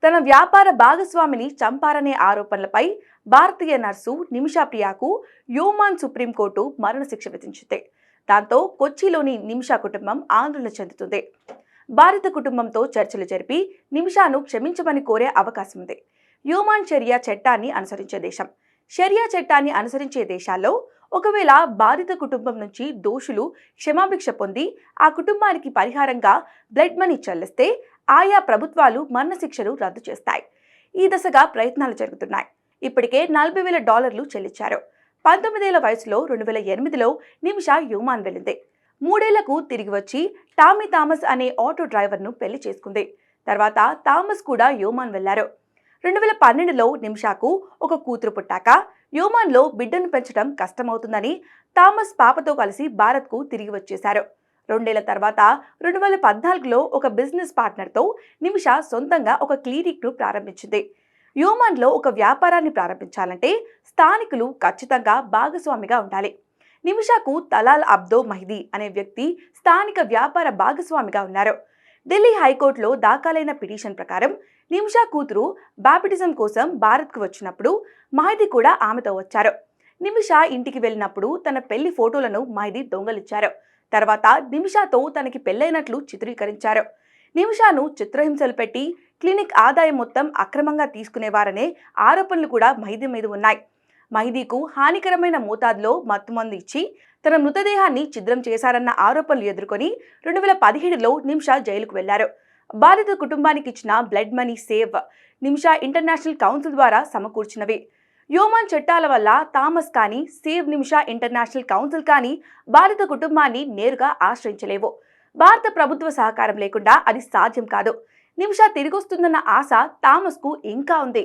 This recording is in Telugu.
తన వ్యాపార భాగస్వామిని చంపారనే ఆరోపణలపై భారతీయ నర్సు నిమిషా ప్రియాకు యోమాన్ సుప్రీంకోర్టు మరణశిక్ష విధించింది. దాంతో కొచ్చిలోని నిమిషా కుటుంబం ఆందోళన చెందుతుంది. బాధిత కుటుంబంతో చర్చలు జరిపి నిమిషాను క్షమించమని కోరే అవకాశం ఉంది. యోమాన్ షరియా చట్టాన్ని అనుసరించే దేశం. షరియా చట్టాన్ని అనుసరించే దేశాల్లో ఒకవేళ బాధిత కుటుంబం నుంచి దోషులు క్షమాభిక్ష పొంది ఆ కుటుంబానికి పరిహారంగా బ్లడ్ మనీ చెల్లిస్తే ఆయా ప్రభుత్వాలు మరణశిక్షను రద్దు చేస్తాయి. ఈ దిశగా ప్రయత్నాలు జరుగుతున్నాయి. ఇప్పటికే $40,000 చెల్లించారు. 19 ఏళ్ల వయసులో 2008లో నిమిషా యోమాన్ వెళ్ళింది. 3 ఏళ్లకు తిరిగి వచ్చి టామీ థామస్ అనే ఆటో డ్రైవర్ను పెళ్లి చేసుకుంది. తర్వాత థామస్ కూడా యోమాన్ వెళ్లారు. 2012లో నిమిషాకు ఒక కూతురు పుట్టాక యోమాన్లో బిడ్డను పెంచడం కష్టమవుతుందని థామస్ పాపతో కలిసి భారత్కు తిరిగి వచ్చేశారు. 2 ఏళ్ల తర్వాత 2014లో ఒక బిజినెస్ పార్ట్నర్తో నిమిషా సొంతంగా ఒక క్లినిక్ను ప్రారంభించింది. యోమాన్లో ఒక వ్యాపారాన్ని ప్రారంభించాలంటే స్థానికులు ఖచ్చితంగా భాగస్వామిగా ఉండాలి. నిమిషాకు తలాల్ అబ్దో మహిదీ అనే వ్యక్తి స్థానిక వ్యాపార భాగస్వామిగా ఉన్నారు. ఢిల్లీ హైకోర్టులో దాఖలైన పిటిషన్ ప్రకారం నిమిషా కూతురు బాప్టిజం కోసం భారత్కు వచ్చినప్పుడు మహిదీ కూడా ఆమెతో వచ్చారు. నిమిషా ఇంటికి వెళ్ళినప్పుడు తన పెళ్లి ఫోటోలను మహిదీ దొంగలిచ్చారు. తర్వాత నిమిషాతో తనకి పెళ్లైనట్లు చిత్రీకరించారు. నిమిషాను చిత్రహింసలు పెట్టి క్లినిక్ ఆదాయం మొత్తం అక్రమంగా తీసుకునేవారనే ఆరోపణలు కూడా మహిదీ మీద ఉన్నాయి. మహిదీకు హానికరమైన మోతాదులో మత్తుమందు ఇచ్చి తన మృతదేహాన్ని ఛిద్రం చేశారన్న ఆరోపణలు ఎదుర్కొని 2017లో నిమిషా జైలుకు వెళ్లారు. బాధిత కుటుంబానికి ఇచ్చిన blood money save Nimisha international council ద్వారా సమకూర్చినవి. యోమాన్ చట్టాల వల్ల థామస్ కానీ సేవ్ నిమిషా ఇంటర్నేషనల్ కౌన్సిల్ కానీ బాధిత కుటుంబాన్ని నేరుగా ఆశ్రయించలేవు. భారత ప్రభుత్వ సహకారం లేకుండా అది సాధ్యం కాదు. నిమిషా తిరిగొస్తుందన్న ఆశ థామస్కు ఇంకా ఉంది.